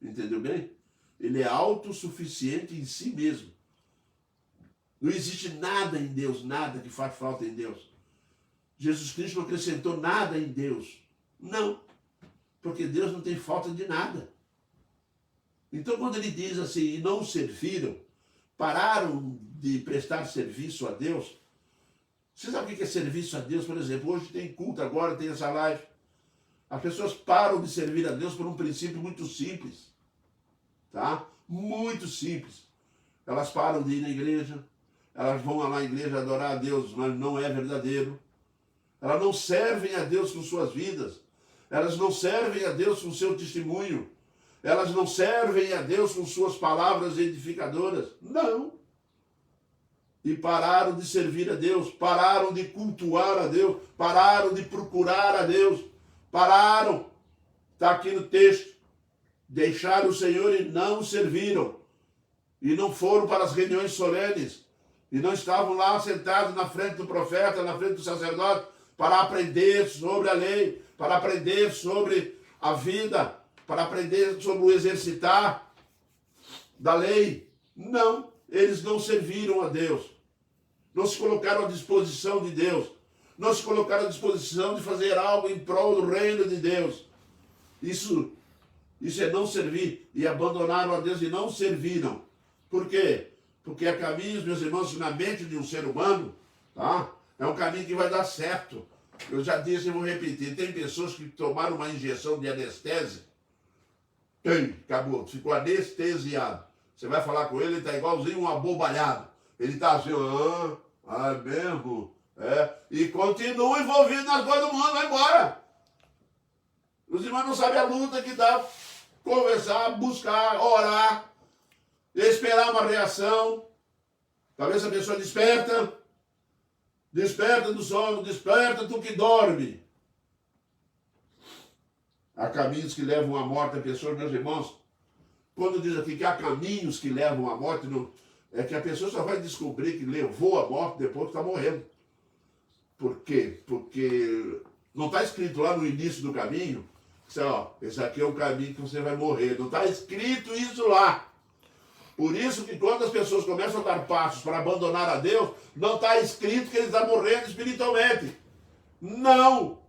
Entendeu bem? Ele é autossuficiente em si mesmo. Não existe nada em Deus, nada que faz falta em Deus. Jesus Cristo não acrescentou nada em Deus. Não, porque Deus não tem falta de nada. Então, quando ele diz assim, e não serviram, pararam de prestar serviço a Deus. Você sabe o que é serviço a Deus? Por exemplo, hoje tem culto, agora tem essa live. As pessoas param de servir a Deus por um princípio muito simples. Tá? Muito simples. Elas param de ir na igreja, elas vão lá na igreja adorar a Deus, mas não é verdadeiro. Elas não servem a Deus com suas vidas. Elas não servem a Deus com seu testemunho. Elas não servem a Deus com suas palavras edificadoras. Não. E pararam de servir a Deus, pararam de cultuar a Deus, pararam de procurar a Deus, pararam. Está aqui no texto. Deixaram o Senhor e não o serviram. E não foram para as reuniões solenes. E não estavam lá sentados na frente do profeta, na frente do sacerdote, para aprender sobre a lei, para aprender sobre a vida, para aprender sobre o exercitar da lei. Não, eles não serviram a Deus. Não se colocaram à disposição de Deus. Não se colocaram à disposição de fazer algo em prol do reino de Deus. Isso é não servir. E abandonaram a Deus e não serviram. Por quê? Porque há caminhos, meus irmãos, na mente de um ser humano, tá? É um caminho que vai dar certo. Eu já disse e vou repetir. Tem pessoas que tomaram uma injeção de anestésia. Acabou. Ficou anestesiado. Você vai falar com ele, ele está igualzinho um abobalhado. Ele está assim, é mesmo? É. E continua envolvido nas coisas do mundo, vai embora. Os irmãos não sabem a luta que dá. Conversar, buscar, orar, esperar uma reação. Talvez a pessoa desperta. Desperta do sono, desperta tu que dorme. Há caminhos que levam à morte a pessoa, meus irmãos. Quando diz aqui que há caminhos que levam à morte, não, é que a pessoa só vai descobrir que levou à morte depois que está morrendo. Por quê? Porque não está escrito lá no início do caminho, que, ó, esse aqui é o caminho que você vai morrer. Não está escrito isso lá. Por isso que quando as pessoas começam a dar passos para abandonar a Deus, não está escrito que ele está morrendo espiritualmente. Não!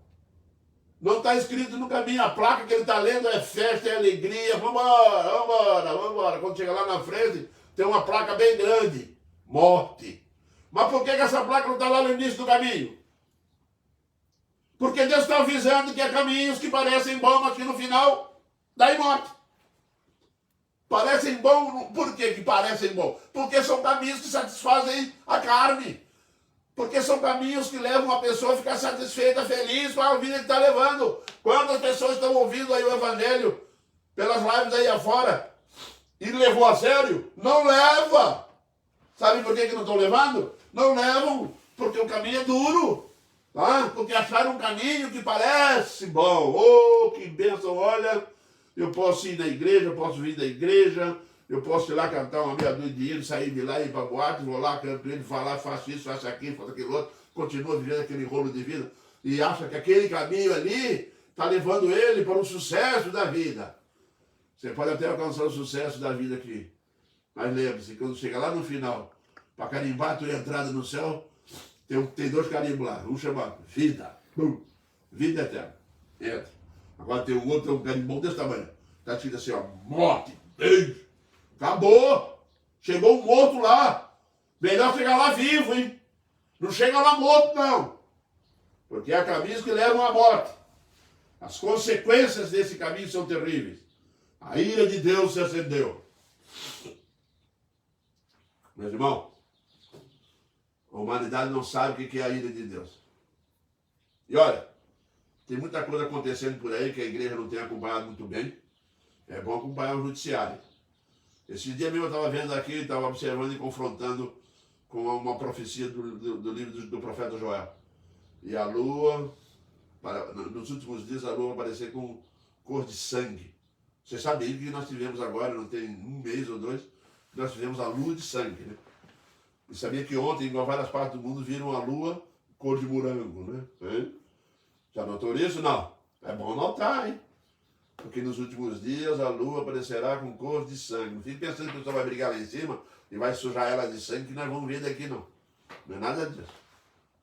Não está escrito no caminho. A placa que ele está lendo é festa, é alegria. Vamos embora, vamos embora, vamos embora. Quando chega lá na frente, tem uma placa bem grande. Morte. Mas por que essa placa não está lá no início do caminho? Porque Deus está avisando que há caminhos que parecem bons, mas que no final dá em morte. Parecem bons, por que parecem bons? Porque são caminhos que satisfazem a carne. Porque são caminhos que levam a pessoa a ficar satisfeita, feliz com a vida que está levando. Quantas pessoas estão ouvindo aí o Evangelho pelas lives aí afora e levou a sério? Não leva! Sabe por que não estão levando? Não levam porque o caminho é duro. Tá? Porque acharam um caminho que parece bom. Oh, que bênção, olha... Eu posso ir na igreja, eu posso vir da igreja, eu posso ir lá cantar uma meia dúzia de hinos, sair de lá e ir para boate, vou lá, canto ele, falar, faço isso, faço aquilo, faço aquilo outro, continua vivendo aquele rolo de vida e acha que aquele caminho ali está levando ele para o sucesso da vida. Você pode até alcançar o sucesso da vida aqui, mas lembre-se, quando chega lá no final, para carimbar a tua entrada no céu, tem dois carimbos lá, um chama vida, vida eterna, entra. Agora tem um outro, um carimbão desse tamanho. Está escrito assim, ó, morte, beijo. Acabou. Chegou um morto lá. Melhor chegar lá vivo, hein? Não chega lá morto, não. Porque há caminhos que levam à morte. As consequências desse caminho são terríveis. A ira de Deus se acendeu. Meus irmãos, a humanidade não sabe o que é a ira de Deus. E olha, tem muita coisa acontecendo por aí que a igreja não tem acompanhado muito bem. É bom acompanhar o judiciário. Esse dia mesmo eu estava vendo aqui, estava observando e confrontando com uma profecia do livro do profeta Joel. E a lua, nos últimos dias, a lua vai aparecer com cor de sangue. Você sabe que nós tivemos agora, não tem um mês ou dois, nós tivemos a lua de sangue, né? E sabia que ontem, em várias partes do mundo, viram a lua cor de morango, né? Já notou isso? Não. É bom notar, hein? Porque nos últimos dias a lua aparecerá com cor de sangue. Não fique pensando que o pessoal vai brigar lá em cima e vai sujar ela de sangue, que nós vamos ver daqui, não. Não é nada disso.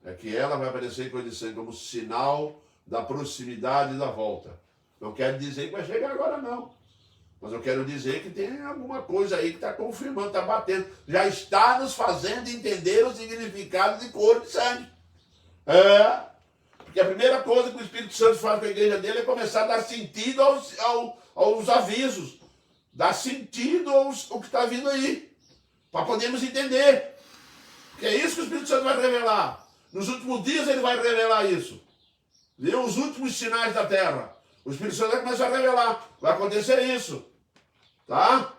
É que ela vai aparecer em cor de sangue como sinal da proximidade da volta. Não quero dizer que vai chegar agora, não. Mas eu quero dizer que tem alguma coisa aí que está confirmando, está batendo. Já está nos fazendo entender o significado de cor de sangue. Porque a primeira coisa que o Espírito Santo faz com a igreja dele é começar a dar sentido aos avisos. Dar sentido ao que está vindo aí. Para podermos entender. Que é isso que o Espírito Santo vai revelar. Nos últimos dias ele vai revelar isso. Viu? Os últimos sinais da terra. O Espírito Santo vai começar a revelar. Vai acontecer isso. Tá?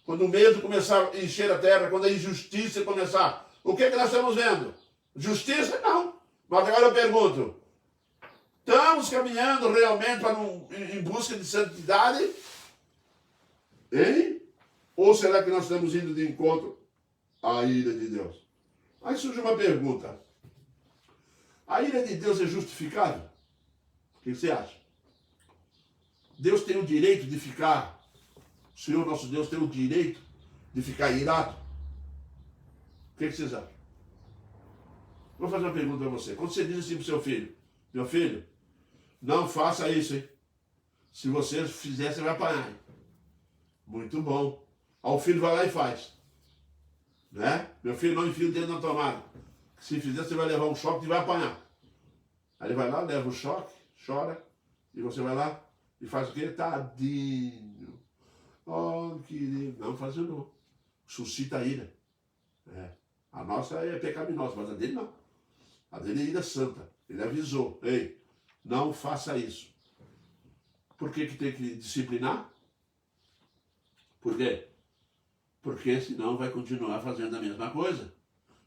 Quando o medo começar a encher a terra, quando a injustiça começar. O que é que nós estamos vendo? Justiça? Não. Mas agora eu pergunto. Estamos caminhando realmente em busca de santidade? Hein? Ou será que nós estamos indo de encontro à ira de Deus? Aí surge uma pergunta. A ira de Deus é justificada? O que você acha? Deus tem o direito de ficar, o Senhor nosso Deus tem o direito de ficar irado? O que vocês acham? Vou fazer uma pergunta para você. Quando você diz assim para o seu filho, meu filho, não faça isso, hein? Se você fizer, você vai apanhar. Hein? Muito bom. Aí o filho vai lá e faz. Né? Meu filho, não enfia o dedo na tomada. Se fizer, você vai levar um choque e vai apanhar. Aí ele vai lá, leva o choque, chora, e você vai lá e faz o quê? Tadinho. Oh, querido. Não, faz isso não. Suscita a ira. A nossa é pecaminosa, mas a dele não. A dele é ira santa. Ele avisou. Ei, não faça isso. Por que tem que disciplinar? Por quê? Porque senão vai continuar fazendo a mesma coisa.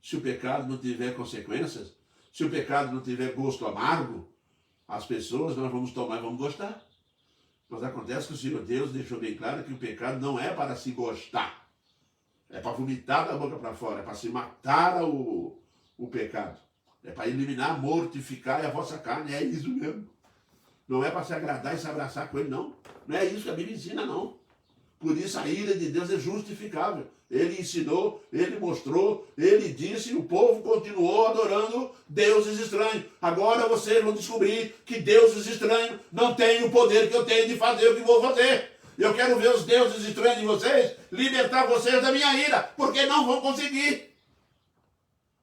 Se o pecado não tiver consequências, Se o pecado não tiver gosto amargo, as pessoas nós vamos tomar e vamos gostar. Mas acontece que o Senhor Deus deixou bem claro que o pecado não é para se gostar. É para vomitar da boca para fora, é para se matar o pecado. É para eliminar, mortificar a vossa carne, é isso mesmo. Não é para se agradar e se abraçar com ele, não. Não é isso que a Bíblia ensina, não. Por isso a ira de Deus é justificável. Ele ensinou, ele mostrou, ele disse e o povo continuou adorando deuses estranhos. Agora vocês vão descobrir que deuses estranhos não têm o poder que eu tenho de fazer o que vou fazer. Eu quero ver os deuses estranhos de vocês libertar vocês da minha ira, porque não vão conseguir.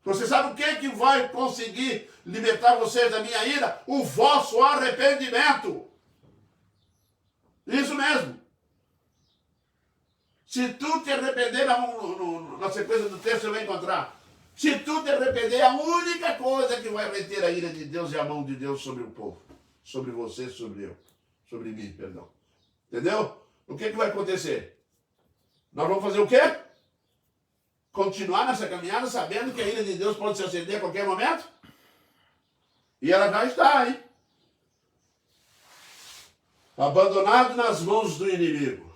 Você sabe o que vai conseguir libertar vocês da minha ira? O vosso arrependimento. Isso mesmo. Se tu te arrepender, na sequência do texto você vai encontrar. Se tu te arrepender, a única coisa que vai reter a ira de Deus é a mão de Deus sobre o povo. Sobre você, sobre eu. Sobre mim, perdão. Entendeu? O que vai acontecer? Nós vamos fazer o quê? Continuar nessa caminhada sabendo que a ira de Deus pode se acender a qualquer momento? E ela já está aí. Abandonado nas mãos do inimigo.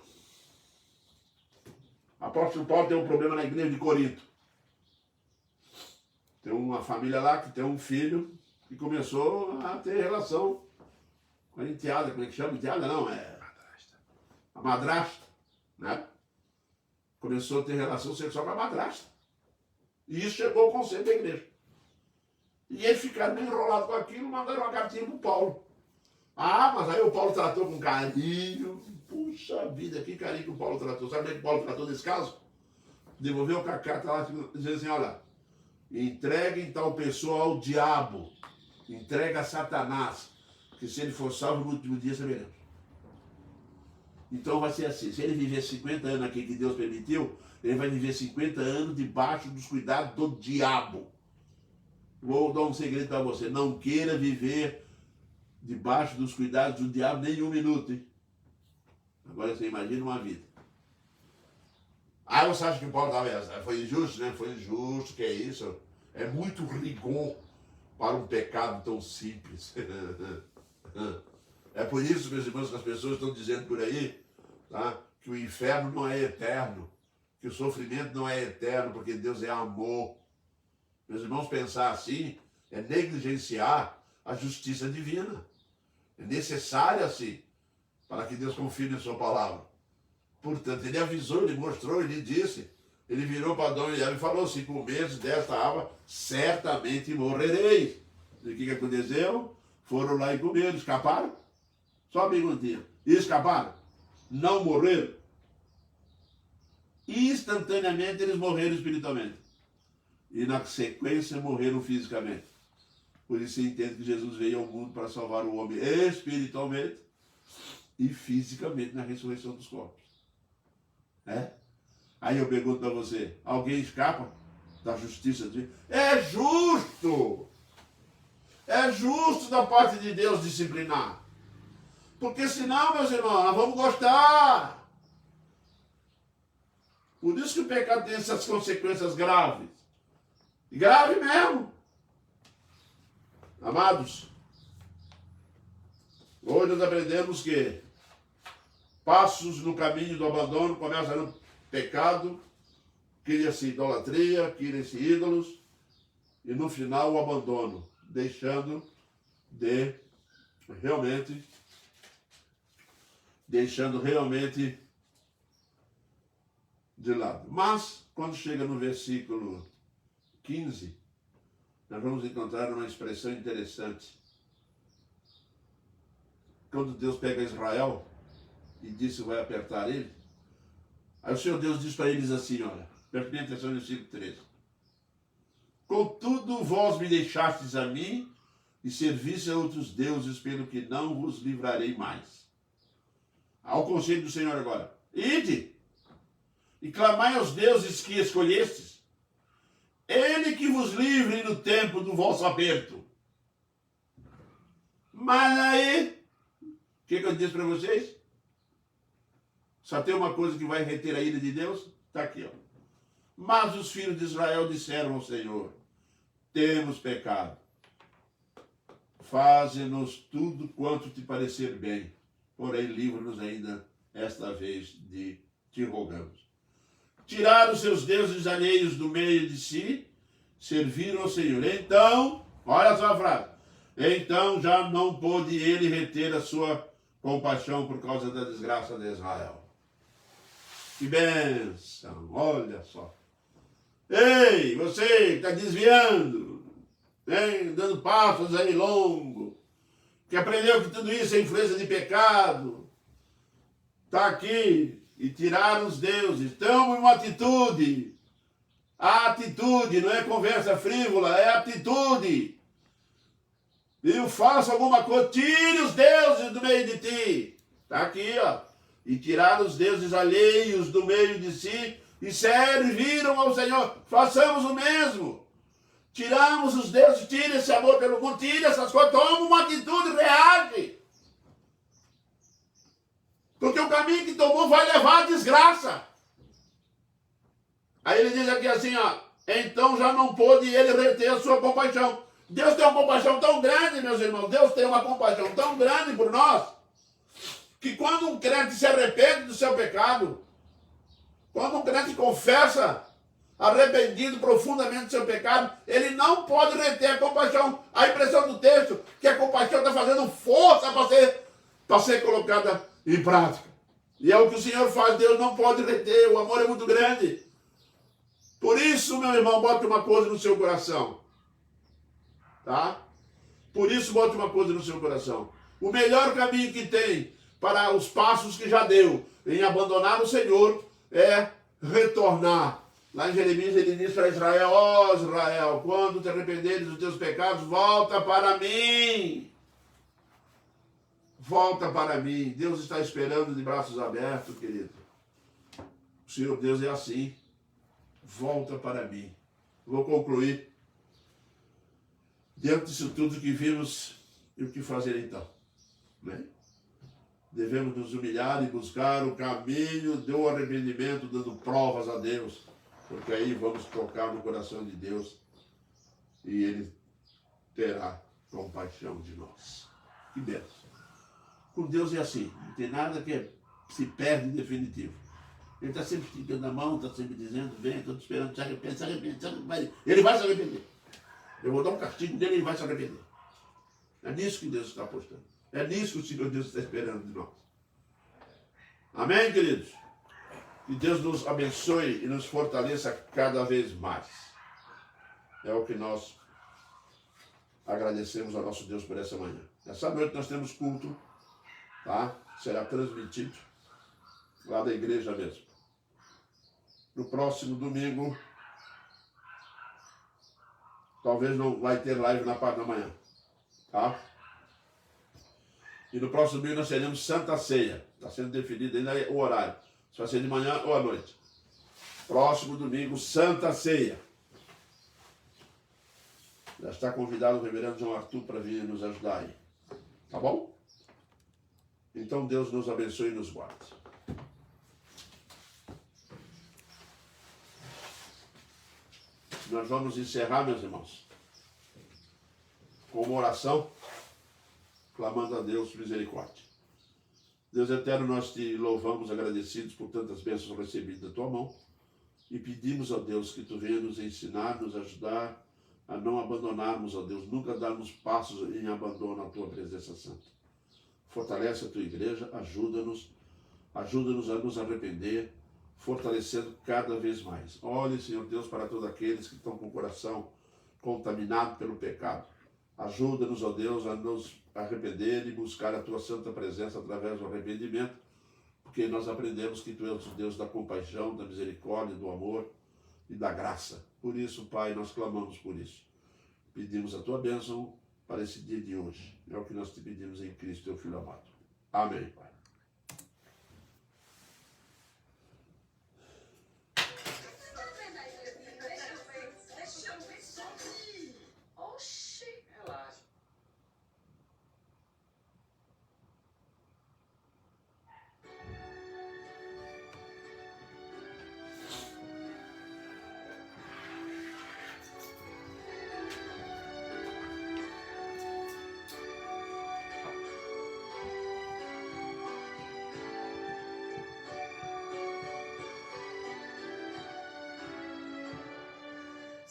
O apóstolo Paulo tem um problema na igreja de Corinto. Tem uma família lá que tem um filho que começou a ter relação com a enteada. Como é que chama? Enteada não, é a madrasta, né? Começou a ter relação sexual com a madrasta. E isso chegou ao conselho da igreja. E eles ficaram bem enrolados com aquilo e mandaram uma cartinha para o Paulo. Ah, mas aí o Paulo tratou com carinho. Puxa vida, que carinho que o Paulo tratou. Sabe o que o Paulo tratou nesse caso? Devolveu com a carta lá dizendo assim, olha, entreguem tal pessoa ao diabo. Entrega a Satanás. Que se ele for salvo no último dia, saberemos. Então vai ser assim, se ele viver 50 anos aqui que Deus permitiu, ele vai viver 50 anos debaixo dos cuidados do diabo. Vou dar um segredo para você, não queira viver debaixo dos cuidados do diabo nem um minuto, hein? Agora você imagina uma vida. Ah, você acha que o Paulo foi injusto, né? Foi injusto, que é isso? É muito rigor para um pecado tão simples. É por isso, meus irmãos, que as pessoas estão dizendo por aí, tá, que o inferno não é eterno, que o sofrimento não é eterno, porque Deus é amor. Meus irmãos, pensar assim é negligenciar a justiça divina. É necessário assim, para que Deus confie na sua palavra. Portanto, ele avisou, ele mostrou, ele disse, ele virou para Adão e Eva e falou, 5 meses desta árvore, certamente morrereis. E o que aconteceu? Foram lá e comeram, escaparam? Só uma perguntinha. E escaparam? Não morreram? Instantaneamente eles morreram espiritualmente. E na sequência morreram fisicamente. Por isso você entende que Jesus veio ao mundo para salvar o homem espiritualmente e fisicamente na ressurreição dos corpos. É? Aí eu pergunto para você, alguém escapa da justiça de Deus? É justo! É justo da parte de Deus disciplinar. Porque senão, meus irmãos, nós vamos gostar. Por isso que o pecado tem essas consequências graves. E grave mesmo. Amados, hoje nós aprendemos que passos no caminho do abandono começam no pecado, cria-se idolatria, cria-se ídolos, e no final o abandono, deixando realmente de lado. Mas, quando chega no versículo 15, nós vamos encontrar uma expressão interessante. Quando Deus pega Israel e disse que vai apertar ele, aí o Senhor Deus diz para eles assim, olha, preste atenção no versículo 13. Contudo, vós me deixastes a mim e serviste a outros deuses, pelo que não vos livrarei mais. Ao conselho do Senhor agora. Ide e clamai aos deuses que escolhestes, ele que vos livre no tempo do vosso aperto. Mas aí, o que eu disse para vocês? Só tem uma coisa que vai reter a ira de Deus? Está aqui, ó. Mas os filhos de Israel disseram ao Senhor, temos pecado. faze-nos tudo quanto te parecer bem, porém livra-nos ainda esta vez de te rogamos. Tiraram os seus deuses alheios do meio de si, serviram ao Senhor. Então, olha só a frase, então já não pôde ele reter a sua compaixão por causa da desgraça de Israel. Que bênção, olha só. Ei, você que está desviando, hein, dando passos aí longo, que aprendeu que tudo isso é influência de pecado, está aqui e tiraram os deuses. Tome uma atitude. A atitude não é conversa frívola, é atitude. Viu? Faça alguma coisa, tire os deuses do meio de ti. Está aqui, ó. E tiraram os deuses alheios do meio de si e serviram ao Senhor. Façamos o mesmo. Tiramos os deuses, tire esse amor pelo mundo, tire essas coisas, toma uma atitude, reage. Porque o caminho que tomou vai levar à desgraça. Aí ele diz aqui assim, ó, então já não pôde ele reter a sua compaixão. Deus tem uma compaixão tão grande, meus irmãos, Deus tem uma compaixão tão grande por nós, que quando um crente se arrepende do seu pecado, quando um crente confessa, arrependido profundamente do seu pecado, ele não pode reter a compaixão. A impressão do texto que a compaixão está fazendo força para ser colocada em prática. E é o que o Senhor faz, Deus não pode reter, o amor é muito grande. Por isso, meu irmão, bote uma coisa no seu coração. Tá? Por isso, bote uma coisa no seu coração. O melhor caminho que tem para os passos que já deu em abandonar o Senhor é retornar. Lá em Jeremias ele diz para Israel, ó Israel, quando te arrependeres dos teus pecados, volta para mim. Volta para mim. Deus está esperando de braços abertos, querido. O Senhor Deus é assim. Volta para mim. Vou concluir. Diante disso tudo que vimos, e o que fazer então? Né? Devemos nos humilhar e buscar o caminho do arrependimento, dando provas a Deus, porque aí vamos tocar no coração de Deus e Ele terá compaixão de nós. Que bênção. Com Deus é assim, não tem nada que se perde em definitivo. Ele está sempre esticando a mão, está sempre dizendo, vem, estou te esperando, se arrepende, se arrepende, se arrepende. Ele vai se arrepender. Eu vou dar um castigo dele e ele vai se arrepender. É nisso que Deus está apostando. É nisso que o Senhor Deus está esperando de nós. Amém, queridos? Que Deus nos abençoe e nos fortaleça cada vez mais. É o que nós agradecemos ao nosso Deus por essa manhã. Essa noite nós temos culto, tá? Será transmitido lá da igreja mesmo. No próximo domingo, talvez não vai ter live na parte da manhã, tá? E no próximo domingo nós teremos Santa Ceia. Está sendo definido ainda o horário. Se vai ser de manhã ou à noite. Próximo domingo, Santa Ceia. Já está convidado o reverendo João Arthur para vir nos ajudar aí. Tá bom? Então Deus nos abençoe e nos guarde. Nós vamos encerrar, meus irmãos, com uma oração, clamando a Deus misericórdia. Deus eterno, nós te louvamos, agradecidos por tantas bênçãos recebidas da tua mão e pedimos a Deus que tu venha nos ensinar, nos ajudar a não abandonarmos, ó Deus, nunca darmos passos em abandono à tua presença santa. Fortalece a tua igreja, ajuda-nos a nos arrepender, fortalecendo cada vez mais. Olhe, Senhor Deus, para todos aqueles que estão com o coração contaminado pelo pecado. Ajuda-nos, ó Deus, a nos arrepender e buscar a tua santa presença através do arrependimento, porque nós aprendemos que tu és o Deus da compaixão, da misericórdia, do amor e da graça. Por isso, Pai, nós clamamos por isso. Pedimos a tua bênção para esse dia de hoje. É o que nós te pedimos em Cristo, teu Filho amado. Amém, Pai. Oxi, relaxa.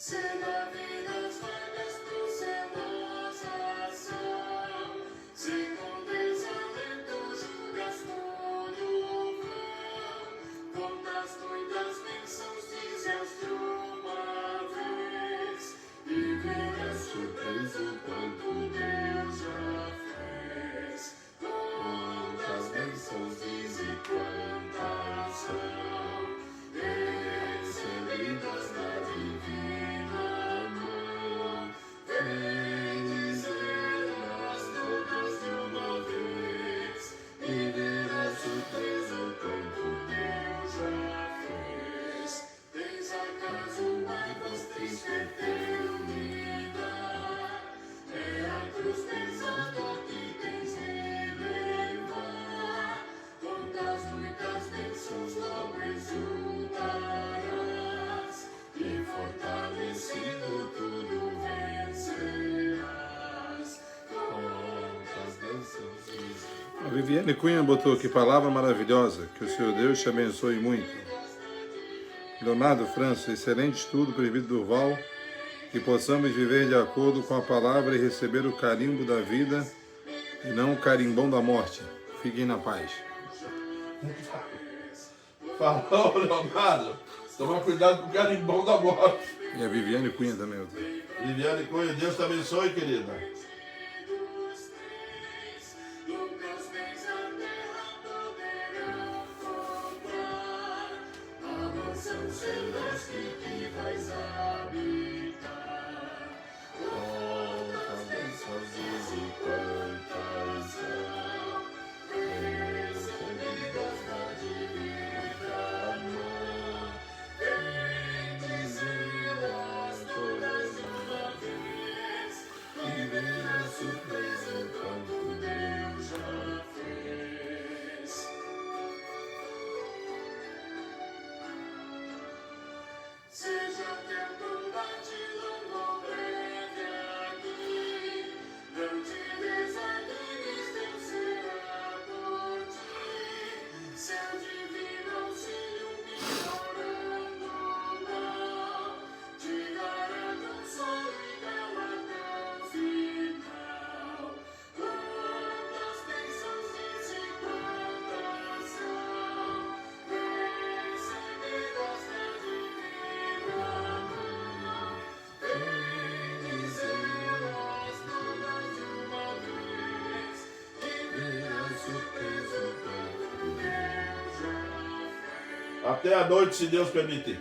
sendo a vida as vagas pro céu nossa ação. Se com desalento julgas todo vão, contas muitas bênçãos dizes de uma vez, e verás surpreso quanto Deus já fez. Quantas bênçãos diz e quantas são recebidas da divina mão. Vem dizer-nas todas de uma vez, e verás surpreso quanto Deus já fez. Tens acaso mais vasta eternidade? É a cruz pesada que tens de levar. Quantas muitas bênçãos logo exultarás, e fortalecido tudo vencerás. Quantas bênçãos A Viviane Cunha botou que palavra maravilhosa, que o Senhor Deus te abençoe muito. Leonardo França, excelente estudo, presbítero Durval, que possamos viver de acordo com a palavra e receber o carimbo da vida e não o carimbão da morte. Fiquem na paz. Falou, Leonardo. Toma cuidado com o carimbão da morte. E a Viviane Cunha também. Viviane Cunha, Deus te abençoe, querida. nunca os bens da terra poderão comprar a mansão celeste que vais habitar. Quantas bênçãos diz e quantas são recebidas da divina mão. Vem dizê-las todas de uma vez, e verás surpresa quanto Deus já fez. Seja teu combate longo ou breve aqui, não te desanimes, Deus será por ti. Seu divino auxílio ignorando mal, te dará consolo e galardão final. Quantas bênçãos diz e quantas são recebidas da divina mão. Vem dizê-las todas de uma vez, e verás surpreso quanto Deus já fez. Até a noite, se Deus permitir.